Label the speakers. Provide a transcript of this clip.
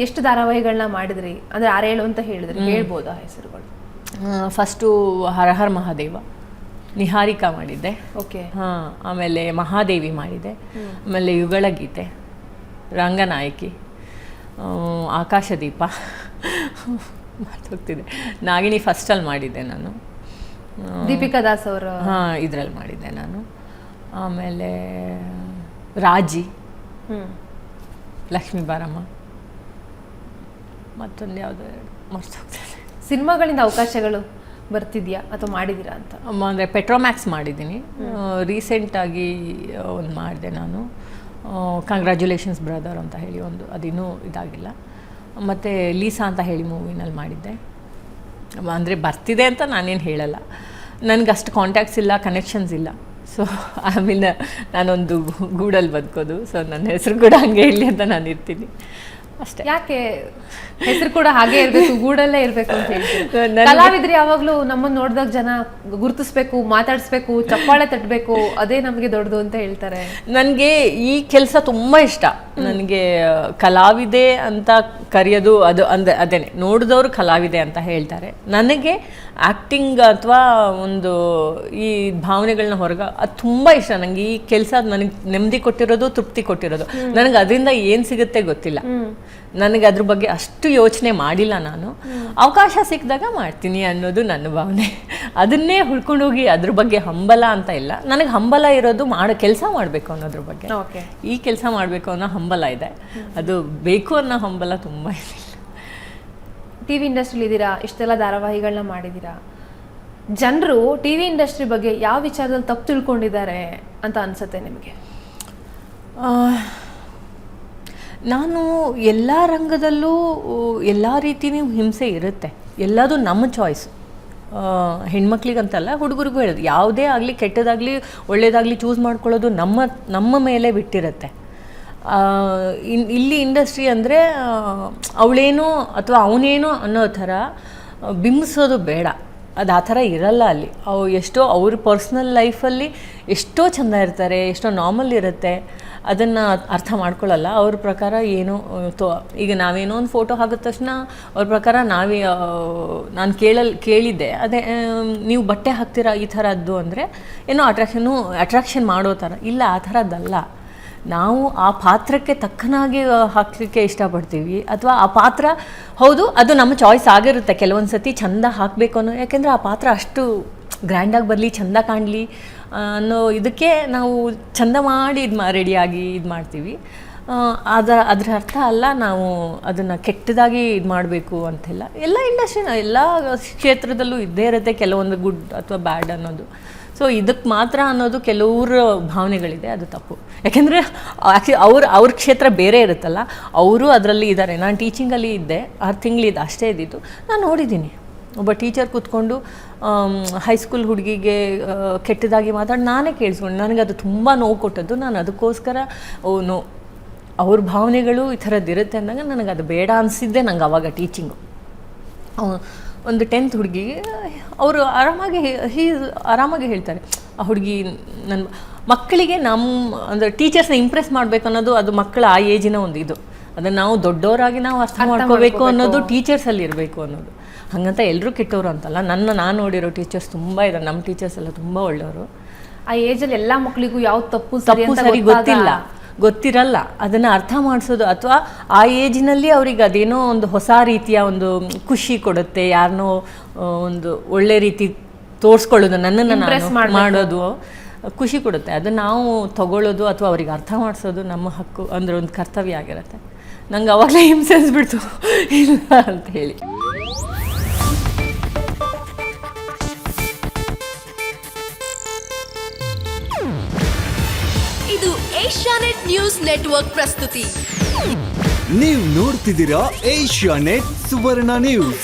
Speaker 1: ಎಷ್ಟು ಧಾರಾವಾಹಿಗಳನ್ನ ಮಾಡಿದ್ರಿ? ಅಂದರೆ 6-7 ಅಂತ ಹೇಳಿದ್ರಿ, ಹೇಳ್ಬೋದಾ ಹೆಸರುಗಳು?
Speaker 2: ಫಸ್ಟು ಹರ ಹರ್ ಮಹಾದೇವ, ನಿಹಾರಿಕಾ ಮಾಡಿದ್ದೆ.
Speaker 1: ಓಕೆ.
Speaker 2: ಹಾಂ, ಆಮೇಲೆ ಮಹಾದೇವಿ ಮಾಡಿದೆ. ಆಮೇಲೆ ಯುಗಳ ಗೀತೆ, ರಂಗನಾಯಕಿ, ಆಕಾಶದೀಪ ಹೋಗ್ತಿದೆ, ನಾಗಿಣಿ ಫಸ್ಟಲ್ಲಿ ಮಾಡಿದ್ದೆ ನಾನು.
Speaker 1: ದೀಪಿಕಾ ದಾಸ್ ಅವರು
Speaker 2: ಇದರಲ್ಲಿ ಮಾಡಿದ್ದೆ ನಾನು. ಆಮೇಲೆ ರಾಜಿ, ಲಕ್ಷ್ಮೀ ಬಾರಮ್ಮ, ಮತ್ತೊಂದು ಯಾವುದೋ ಮರ್ತೋಗ್ತದೆ.
Speaker 1: ಸಿನಿಮಾಗಳಿಂದ ಅವಕಾಶಗಳು ಬರ್ತಿದ್ಯಾ ಅಥವಾ ಮಾಡಿದ್ದೀರಾ ಅಂತ?
Speaker 2: ಅಂದರೆ ಪೆಟ್ರೋಮ್ಯಾಕ್ಸ್ ಮಾಡಿದ್ದೀನಿ. ರೀಸೆಂಟಾಗಿ ಒಂದು ಮಾಡಿದೆ ನಾನು, ಕಂಗ್ರ್ಯಾಚುಲೇಷನ್ಸ್ ಬ್ರದರ್ ಅಂತ ಹೇಳಿ ಒಂದು, ಅದಿನ್ನೂ ಇದಾಗಿಲ್ಲ. ಮತ್ತು ಲೀಸಾ ಅಂತ ಹೇಳಿ ಮೂವಿನಲ್ಲಿ ಮಾಡಿದ್ದೆ. ಅಂದರೆ ಬರ್ತಿದೆ ಅಂತ ನಾನೇನು ಹೇಳಲ್ಲ, ನನಗೆ ಅಷ್ಟು ಕಾಂಟ್ಯಾಕ್ಟ್ಸ್ ಇಲ್ಲ, ಕನೆಕ್ಷನ್ಸ್ ಇಲ್ಲ. ಸೊ ಆಮೇಲೆ ನಾನೊಂದು ಗೂಡಲ್ಲಿ ಬದುಕೋದು. ಸೊ ನನ್ನ ಹೆಸರು ಕೂಡ ಹಂಗೆ ಇರಲಿ ಅಂತ ನಾನು ಇರ್ತೀನಿ ಅಷ್ಟೇ.
Speaker 1: ಯಾಕೆ ಹೆಸರು ಕೂಡ ಹಾಗೆ ಇರಬೇಕು, ಗೂಡಲ್ಲೇ ಇರಬೇಕು ಅಂತ ಹೇಳ್ತೀನಿ? ಕಲಾವಿದ್ರು ಯಾವಾಗಲೂ ನಮ್ಮನ್ನು ನೋಡಿದಾಗ ಜನ ಗುರುತಿಸ್ಬೇಕು, ಮಾತಾಡಿಸ್ಬೇಕು, ಚಪ್ಪಾಳೆ ತಟ್ಟಬೇಕು, ಅದೇ ನಮಗೆ ದೊಡ್ಡದು ಅಂತ ಹೇಳ್ತಾರೆ.
Speaker 2: ನನಗೆ ಈ ಕೆಲಸ ತುಂಬ ಇಷ್ಟ. ನನಗೆ ಕಲಾವಿದೆ ಅಂತ ಕರೆಯೋದು ಅದು ಅದೇನೆ, ನೋಡಿದವರು ಕಲಾವಿದೆ ಅಂತ ಹೇಳ್ತಾರೆ. ನನಗೆ ಆ್ಯಕ್ಟಿಂಗ್ ಅಥವಾ ಒಂದು ಈ ಭಾವನೆಗಳನ್ನ ಹೊರಗೆ ಅದು ತುಂಬ ಇಷ್ಟ. ನನಗೆ ಈ ಕೆಲಸ ನನಗೆ ನೆಮ್ಮದಿ ಕೊಟ್ಟಿರೋದು, ತೃಪ್ತಿ ಕೊಟ್ಟಿರೋದು. ನನಗೆ ಅದರಿಂದ ಏನು ಸಿಗುತ್ತೆ ಗೊತ್ತಿಲ್ಲ. ನನಗೆ ಅದ್ರ ಬಗ್ಗೆ ಅಷ್ಟು ಯೋಚನೆ ಮಾಡಿಲ್ಲ ನಾನು. ಅವಕಾಶ ಸಿಕ್ಕಿದಾಗ ಮಾಡ್ತೀನಿ ಅನ್ನೋದು ನನ್ನ ಭಾವನೆ. ಅದನ್ನೇ ಹುಡ್ಕೊಂಡೋಗಿ ಅದ್ರ ಬಗ್ಗೆ ಹಂಬಲ ಅಂತ ಇಲ್ಲ. ನನಗೆ ಹಂಬಲ ಇರೋದು ಕೆಲಸ ಮಾಡಬೇಕು ಅನ್ನೋದ್ರ ಬಗ್ಗೆ. ಈ ಕೆಲಸ ಮಾಡಬೇಕು ಅನ್ನೋ ಹಂಬಲ ಇದೆ, ಅದು ಬೇಕು ಅನ್ನೋ ಹಂಬಲ ತುಂಬ ಇದೆ.
Speaker 1: ಟಿ ವಿ ಇಂಡಸ್ಟ್ರಿಲಿ ಇದ್ದೀರಾ, ಇಷ್ಟೆಲ್ಲ ಧಾರಾವಾಹಿಗಳನ್ನ ಮಾಡಿದ್ದೀರಾ. ಜನರು ಟಿ ವಿ ಇಂಡಸ್ಟ್ರಿ ಬಗ್ಗೆ ಯಾವ ವಿಚಾರದಲ್ಲಿ ತಪ್ಪು ತಿಳ್ಕೊಂಡಿದ್ದಾರೆ ಅಂತ ಅನ್ಸುತ್ತೆ ನಿಮಗೆ?
Speaker 2: ನಾನು ಎಲ್ಲ ರಂಗದಲ್ಲೂ ಎಲ್ಲ ರೀತಿಯೂ ಹಿಂಸೆ ಇರುತ್ತೆ, ಎಲ್ಲದು ನಮ್ಮ ಚಾಯ್ಸು. ಹೆಣ್ಮಕ್ಳಿಗಂತಲ್ಲ, ಹುಡುಗರಿಗೂ ಹೇಳೋದು, ಯಾವುದೇ ಆಗಲಿ ಕೆಟ್ಟದಾಗಲಿ ಒಳ್ಳೆಯದಾಗಲಿ ಚೂಸ್ ಮಾಡ್ಕೊಳ್ಳೋದು ನಮ್ಮ ಮೇಲೆ ಬಿಟ್ಟಿರುತ್ತೆ. ಇಲ್ಲಿ ಇಂಡಸ್ಟ್ರಿ ಅಂದರೆ ಅವಳೇನೋ ಅಥವಾ ಅವನೇನೋ ಅನ್ನೋ ಥರ ಬಿಂಬಿಸೋದು ಬೇಡ. ಅದು ಆ ಥರ ಇರಲ್ಲ ಅಲ್ಲಿ. ಎಷ್ಟೋ ಅವ್ರ ಪರ್ಸ್ನಲ್ ಲೈಫಲ್ಲಿ ಎಷ್ಟೋ ಚೆಂದ ಇರ್ತಾರೆ, ಎಷ್ಟೋ ನಾರ್ಮಲ್ ಇರುತ್ತೆ, ಅದನ್ನು ಅರ್ಥ ಮಾಡ್ಕೊಳ್ಳಲ್ಲ. ಅವ್ರ ಪ್ರಕಾರ ಏನೋ ಈಗ ನಾವೇನೋ ಒಂದು ಫೋಟೋ ಹಾಕಿದ ತಕ್ಷಣ ಅವ್ರ ಪ್ರಕಾರ ನಾನು ಕೇಳಿದ್ದೆ, ಅದೇ ನೀವು ಬಟ್ಟೆ ಹಾಕ್ತೀರಾ ಈ ಥರದ್ದು ಅಂದರೆ ಏನೋ ಅಟ್ರಾಕ್ಷನ್ ಮಾಡೋ ಥರ ಇಲ್ಲ, ಆ ಥರದ್ದಲ್ಲ. ನಾವು ಆ ಪಾತ್ರಕ್ಕೆ ತಕ್ಕನಾಗಿ ಹಾಕಲಿಕ್ಕೆ ಇಷ್ಟಪಡ್ತೀವಿ, ಅಥವಾ ಆ ಪಾತ್ರ ಹೌದು ಅದು ನಮ್ಮ ಚಾಯ್ಸ್ ಆಗಿರುತ್ತೆ ಕೆಲವೊಂದು ಸತಿ ಚೆಂದ ಹಾಕಬೇಕು ಅನ್ನೋ, ಯಾಕೆಂದರೆ ಆ ಪಾತ್ರ ಅಷ್ಟು ಗ್ರ್ಯಾಂಡಾಗಿ ಬರಲಿ, ಚೆಂದ ಕಾಣಲಿ ಅನ್ನೋ ಇದಕ್ಕೆ ನಾವು ಚೆಂದ ಮಾಡಿ ರೆಡಿಯಾಗಿ ಮಾಡ್ತೀವಿ. ಅದರ ಅರ್ಥ ಅಲ್ಲ ನಾವು ಅದನ್ನು ಕೆಟ್ಟದಾಗಿ ಮಾಡಬೇಕು ಅಂತೆಲ್ಲ. ಎಲ್ಲ ಇಂಡಸ್ಟ್ರಿನ ಎಲ್ಲ ಕ್ಷೇತ್ರದಲ್ಲೂ ಇದ್ದೇ ಇರುತ್ತೆ ಕೆಲವೊಂದು ಗುಡ್ ಅಥವಾ ಬ್ಯಾಡ್ ಅನ್ನೋದು. ಸೊ ಇದಕ್ಕೆ ಮಾತ್ರ ಅನ್ನೋದು ಕೆಲವ್ರ ಭಾವನೆಗಳಿದೆ, ಅದು ತಪ್ಪು. ಯಾಕೆಂದರೆ ಅವ್ರ ಕ್ಷೇತ್ರ ಬೇರೆ ಇರುತ್ತಲ್ಲ, ಅವರು ಅದರಲ್ಲಿ ಇದ್ದಾರೆ. ನಾನು ಟೀಚಿಂಗಲ್ಲಿ ಇದ್ದೆ, 6 ತಿಂಗಳಿದ್ದು ಅಷ್ಟೇ ಇದ್ದಿದ್ದು. ನಾನು ನೋಡಿದ್ದೀನಿ ಒಬ್ಬ ಟೀಚರ್ ಕೂತ್ಕೊಂಡು ಹೈಸ್ಕೂಲ್ ಹುಡುಗಿಗೆ ಕೆಟ್ಟದಾಗಿ ಮಾತಾಡಿ ನಾನೇ ಕೇಳಿಸ್ಕೊಂಡು, ನನಗೆ ಅದು ತುಂಬ ನೋವು ಕೊಟ್ಟದ್ದು. ನಾನು ಅದಕ್ಕೋಸ್ಕರ ಅವ್ರ ಭಾವನೆಗಳು ಈ ಥರದ್ದು ಇರುತ್ತೆ ಅಂದಾಗ ನನಗೆ ಅದು ಬೇಡ ಅನಿಸಿದ್ದೆ. ನಂಗೆ ಆವಾಗ ಟೀಚಿಂಗು ಒಂದು 10th ಹುಡುಗಿಗೆ ಅವರು ಆರಾಮಾಗಿ ಹೇಳ್ತಾರೆ, ಆ ಹುಡುಗಿ ನನ್ನ ಮಕ್ಕಳಿಗೆ ಅಂದರೆ ಟೀಚರ್ಸ್ನ ಇಂಪ್ರೆಸ್ ಮಾಡಬೇಕು ಅನ್ನೋದು ಅದು ಮಕ್ಕಳ ಆ ಏಜಿನ ಒಂದು ಇದು. ಅದನ್ನು ನಾವು ದೊಡ್ಡವರಾಗಿ ನಾವು ಅರ್ಥ ಮಾಡ್ಕೋಬೇಕು ಅನ್ನೋದು ಟೀಚರ್ಸಲ್ಲಿ ಇರಬೇಕು ಅನ್ನೋದು. ಹಾಗಂತ ಎಲ್ಲರೂ ಕೆಟ್ಟವರು ಅಂತಲ್ಲ, ನಾನು ನೋಡಿರೋ ಟೀಚರ್ಸ್ ತುಂಬ ಇದ್ದಾರೆ. ನಮ್ಮ ಟೀಚರ್ಸ್ ಎಲ್ಲ ತುಂಬ ಒಳ್ಳೆಯವರು.
Speaker 1: ಆ ಏಜಲ್ಲಿ ಎಲ್ಲ ಮಕ್ಕಳಿಗೂ ಯಾವ ತಪ್ಪು
Speaker 2: ಸರಿ ಗೊತ್ತಿರಲ್ಲ. ಅದನ್ನು ಅರ್ಥ ಮಾಡಿಸೋದು, ಅಥವಾ ಆ ಏಜಿನಲ್ಲಿ ಅವ್ರಿಗೆ ಅದೇನೋ ಒಂದು ಹೊಸ ರೀತಿಯ ಒಂದು ಖುಷಿ ಕೊಡುತ್ತೆ, ಯಾರನ್ನೋ ಒಂದು ಒಳ್ಳೆ ರೀತಿ ತೋರಿಸ್ಕೊಳ್ಳೋದು, ನನ್ನನ್ನು ಮಾಡೋದು ಖುಷಿ ಕೊಡುತ್ತೆ. ಅದನ್ನು ನಾವು ತಗೊಳ್ಳೋದು ಅಥವಾ ಅವ್ರಿಗೆ ಅರ್ಥ ಮಾಡಿಸೋದು ನಮ್ಮ ಹಕ್ಕು, ಅಂದರೆ ಒಂದು ಕರ್ತವ್ಯ ಆಗಿರುತ್ತೆ. ನಂಗೆ ಅವಾಗಲೇ ಹಿಂಸೆ ಅನಿಸ್ಬಿಡ್ತು ಇಲ್ಲ ಅಂತ ಹೇಳಿ.
Speaker 3: ಇದು ಏಷ್ಯಾನೆಟ್ ನ್ಯೂಸ್ ನೆಟ್ವರ್ಕ್ ಪ್ರಸ್ತುತಿ.
Speaker 4: ನೀವು ನೋಡ್ತಿದ್ದೀರಾ ಏಷ್ಯಾನೆಟ್ ಸುವರ್ಣ ನ್ಯೂಸ್.